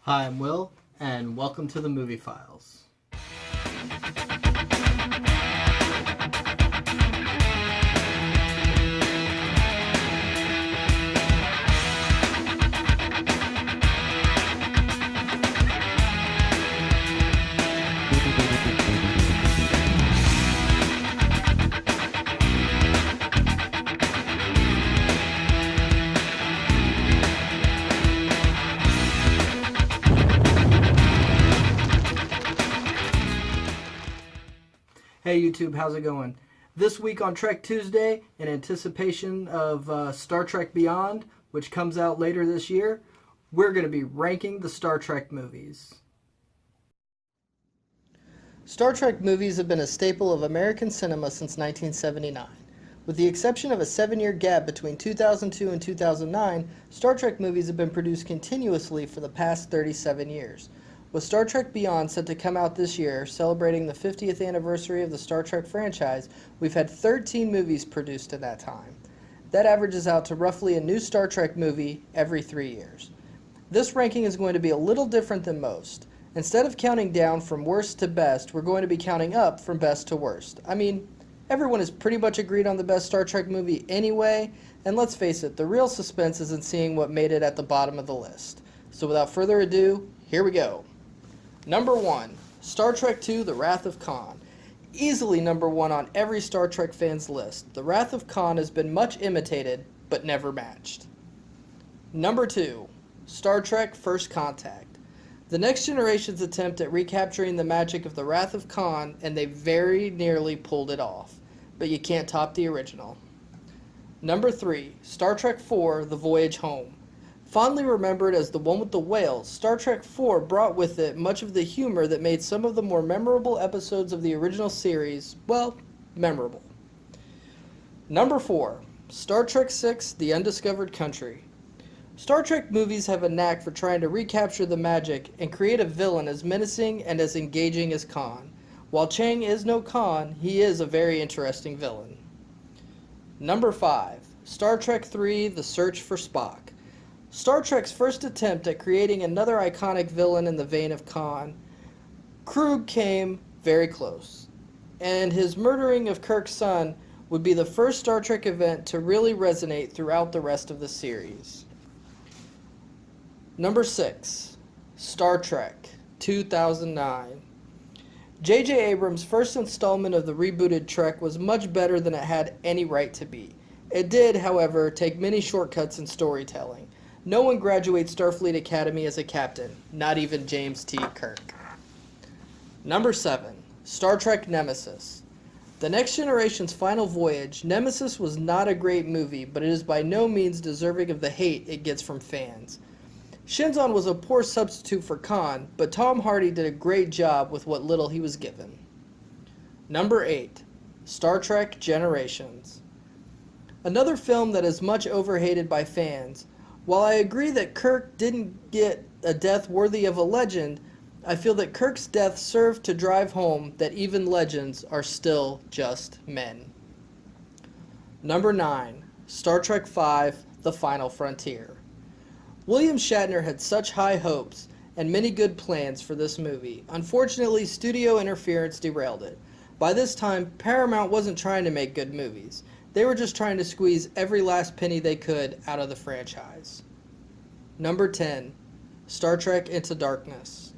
Hi, I'm Will, and welcome to the Movie Files. Hey YouTube, how's it going? This week on Trek Tuesday, in anticipation of Star Trek Beyond, which comes out later this year, we're going to be ranking the Star Trek movies. Star Trek movies have been a staple of American cinema since 1979. With the exception of a 7-year gap between 2002 and 2009, Star Trek movies have been produced continuously for the past 37 years. With Star Trek Beyond set to come out this year, celebrating the 50th anniversary of the Star Trek franchise, we've had 13 movies produced in that time. That averages out to roughly a new Star Trek movie every 3 years. This ranking is going to be a little different than most. Instead of counting down from worst to best, we're going to be counting up from best to worst. I mean, everyone has pretty much agreed on the best Star Trek movie anyway, and let's face it, the real suspense is in seeing what made it at the bottom of the list. So without further ado, here we go. Number 1, Star Trek II: The Wrath of Khan. Easily number 1 on every Star Trek fan's list. The Wrath of Khan has been much imitated, but never matched. Number 2, Star Trek: First Contact. The Next Generation's attempt at recapturing the magic of the Wrath of Khan, and they very nearly pulled it off. But you can't top the original. Number 3, Star Trek IV: The Voyage Home. Fondly remembered as the one with the whales, Star Trek IV brought with it much of the humor that made some of the more memorable episodes of the original series, well, memorable. Number 4, Star Trek VI: The Undiscovered Country. Star Trek movies have a knack for trying to recapture the magic and create a villain as menacing and as engaging as Khan. While Chang is no Khan, he is a very interesting villain. Number 5, Star Trek III: The Search for Spock. Star Trek's first attempt at creating another iconic villain in the vein of Khan, Krug came very close, and his murdering of Kirk's son would be the first Star Trek event to really resonate throughout the rest of the series. Number 6, Star Trek 2009. J.J. Abrams' first installment of the rebooted Trek was much better than it had any right to be. It did, however, take many shortcuts in storytelling. No one graduates Starfleet Academy as a captain, not even James T. Kirk. Number 7, Star Trek Nemesis. The Next Generation's final voyage, Nemesis was not a great movie, but it is by no means deserving of the hate it gets from fans. Shinzon was a poor substitute for Khan, but Tom Hardy did a great job with what little he was given. Number 8, Star Trek Generations. Another film that is much overhated by fans. While I agree that Kirk didn't get a death worthy of a legend, I feel that Kirk's death served to drive home that even legends are still just men. Number 9, Star Trek V: The Final Frontier. William Shatner had such high hopes and many good plans for this movie. Unfortunately, studio interference derailed it. By this time, Paramount wasn't trying to make good movies. They were just trying to squeeze every last penny they could out of the franchise. Number 10, Star Trek Into Darkness.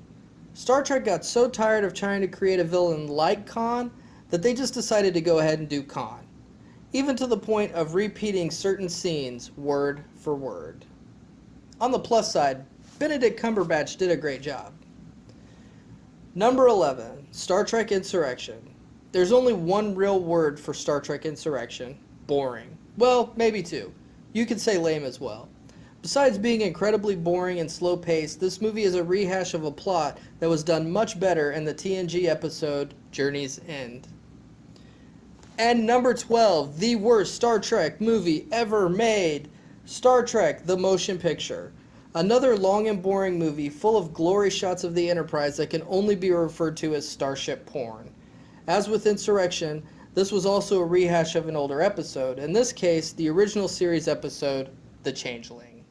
Star Trek got so tired of trying to create a villain like Khan that they just decided to go ahead and do Khan, even to the point of repeating certain scenes word for word. On the plus side, Benedict Cumberbatch did a great job. Number 11, Star Trek Insurrection. There's only one real word for Star Trek Insurrection: boring. Well, maybe two. You could say lame as well. Besides being incredibly boring and slow-paced, this movie is a rehash of a plot that was done much better in the TNG episode Journey's End. And number 12, the worst Star Trek movie ever made, Star Trek: The Motion Picture. Another long and boring movie full of glory shots of the Enterprise that can only be referred to as starship porn. As with Insurrection, this was also a rehash of an older episode, in this case, the original series episode, The Changeling.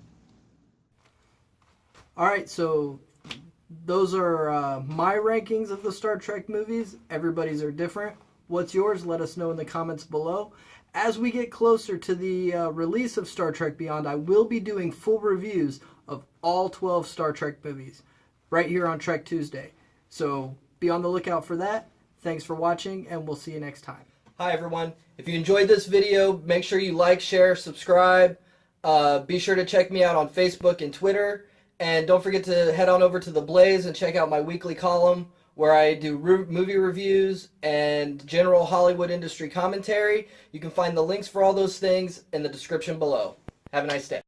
Alright, so those are my rankings of the Star Trek movies. Everybody's are different. What's yours? Let us know in the comments below. As we get closer to the release of Star Trek Beyond, I will be doing full reviews of all 12 Star Trek movies right here on Trek Tuesday. So be on the lookout for that. Thanks for watching, and we'll see you next time. Hi, everyone. If you enjoyed this video, make sure you like, share, subscribe. Be sure to check me out on Facebook and Twitter. And don't forget to head on over to TheBlaze and check out my weekly column where I do movie reviews and general Hollywood industry commentary. You can find the links for all those things in the description below. Have a nice day.